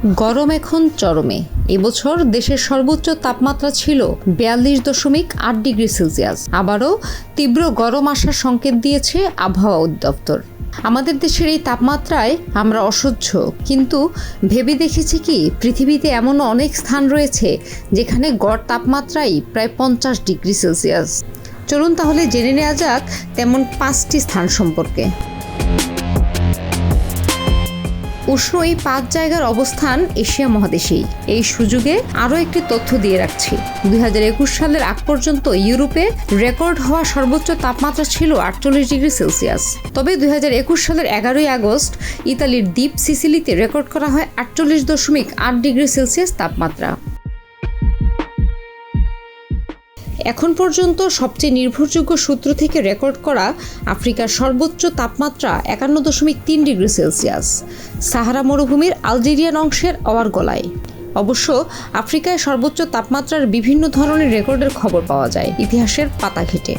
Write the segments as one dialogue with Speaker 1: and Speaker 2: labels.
Speaker 1: গরম এখন চরমে। এবছর দেশের সর্বোচ্চ তাপমাত্রা ছিল 42.8 ডিগ্রি সেলসিয়াস। আবারও তীব্র গরম আসার সংকেত দিয়েছে আবহাওয়া অধিদপ্তর। আমাদের দেশের এই তাপমাত্রায় আমরা অসহ্য, কিন্তু ভেবে দেখেছি কি পৃথিবীতে এমনও অনেক স্থান রয়েছে যেখানে গড় তাপমাত্রাই প্রায় 50 ডিগ্রি সেলসিয়াস। চলুন তাহলে জেনে নেওয়া যাক তেমন 5টি স্থান সম্পর্কে। উষ্ণ এই 5 জায়গার অবস্থান এশিয়া মহাদেশেই। এই সুযোগে আরও একটি তথ্য দিয়ে রাখছি। 2021 সালের আগ পর্যন্ত ইউরোপে রেকর্ড হওয়া সর্বোচ্চ তাপমাত্রা ছিল 48 ডিগ্রি সেলসিয়াস। তবে 2021 সালের 11ই আগস্ট ইতালির দ্বীপ সিসিলিতে রেকর্ড করা হয় 48.8 ডিগ্রি সেলসিয়াস তাপমাত্রা। এখন পর্যন্ত সবচেয়ে নির্ভরযোগ্য সূত্র থেকে রেকর্ড করা আফ্রিকার সর্বোচ্চ তাপমাত্রা 51.3 ডিগ্রি সেলসিয়াস, সাহারা মরুভূমির আলজেরিয়ান অংশের অওয়ার গলায়। অবশ্য আফ্রিকায় সর্বোচ্চ তাপমাত্রার বিভিন্ন ধরনের রেকর্ডের খবর পাওয়া যায় ইতিহাসের পাতা ঘেঁটে।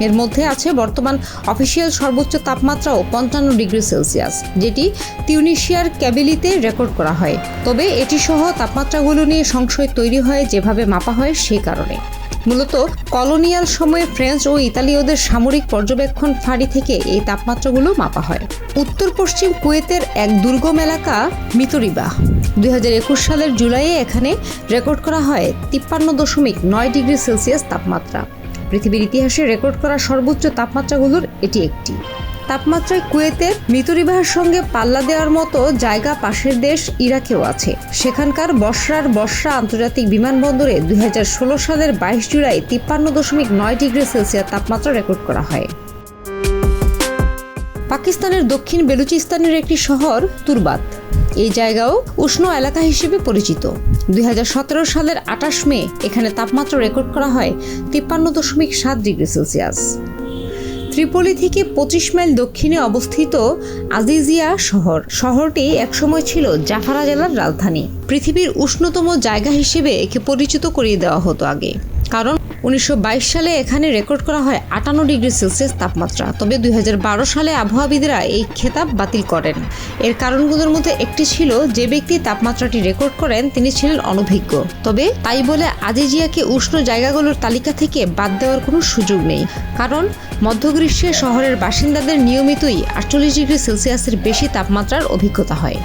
Speaker 1: এর মধ্যে আছে বর্তমান অফিসিয়াল সর্বোচ্চ তাপমাত্রাও 55 ডিগ্রি সেলসিয়াস, যেটি তিউনিশিয়ার ক্যাবেলিতে রেকর্ড করা হয়। তবে এটি সহ তাপমাত্রাগুলো নিয়ে সংশয় তৈরি হয় যেভাবে মাপা হয় সেই কারণে। মূলত কলোনিয়াল সময়ে ফ্রেঞ্চ ও ইতালীয়দের সামরিক পর্যবেক্ষণ ফাঁড়ি থেকে এই তাপমাত্রাগুলো মাপা হয়। উত্তর পশ্চিম কুয়েতের এক দুর্গম এলাকা মিতরিবা 2021 সালের জুলাইয়ে এখানে রেকর্ড করা হয় 53.9 ডিগ্রি সেলসিয়াস তাপমাত্রা। পৃথিবীর ইতিহাসে রেকর্ড করা সর্বোচ্চ তাপমাত্রাগুলোর এটি একটি। তাপমাত্রায় কুয়েতের মিতরিবাহের সঙ্গে পাল্লা দেওয়ার মতো জায়গা পাশের দেশ ইরাকেও আছে। সেখানকার বসরা আন্তর্জাতিক বিমানবন্দরে 2016 সালের 22 জুলাই 53.9 ডিগ্রি সেলসিয়াস তাপমাত্রা রেকর্ড করা হয়। পাকিস্তানের দক্ষিণ বেলুচিস্তানের একটি শহর তুরবাত, এই জায়গাও উষ্ণ এলাকা হিসেবে পরিচিত। 2017 সালের 28 মে এখানে তাপমাত্রা রেকর্ড করা হয় 53.7 ডিগ্রি সেলসিয়াস। ত্রিপোলি থেকে 25 মাইল দক্ষিণে অবস্থিত আজিজিয়া শহরটি একসময় ছিল জাফারা জেলার রাজধানী। পৃথিবীর উষ্ণতম জায়গা হিসেবে একে পরিচিত করিয়ে দেওয়া হতো আগে, কারণ 1922 সালে এখানে রেকর্ড করা হয় 58 ডিগ্রি সেলসিয়াস তাপমাত্রা। তবে 2012 সালে আবহাওয়াবিদরা এই খেতাব বাতিল করেন। এর কারণগুলোর মধ্যে একটি ছিল যে ব্যক্তি তাপমাত্রাটি রেকর্ড করেন তিনি ছিলেন অনভিজ্ঞ। তবে তাই বলে আজিজিয়াকে উষ্ণ জায়গাগুলোর তালিকা থেকে বাদ দেওয়ার কোনো সুযোগ নেই, কারণ মধ্য গ্রীষ্মে শহরের বাসিন্দাদের নিয়মিতই 48 ডিগ্রি সেলসিয়াসের বেশি তাপমাত্রার অভিজ্ঞতা হয়।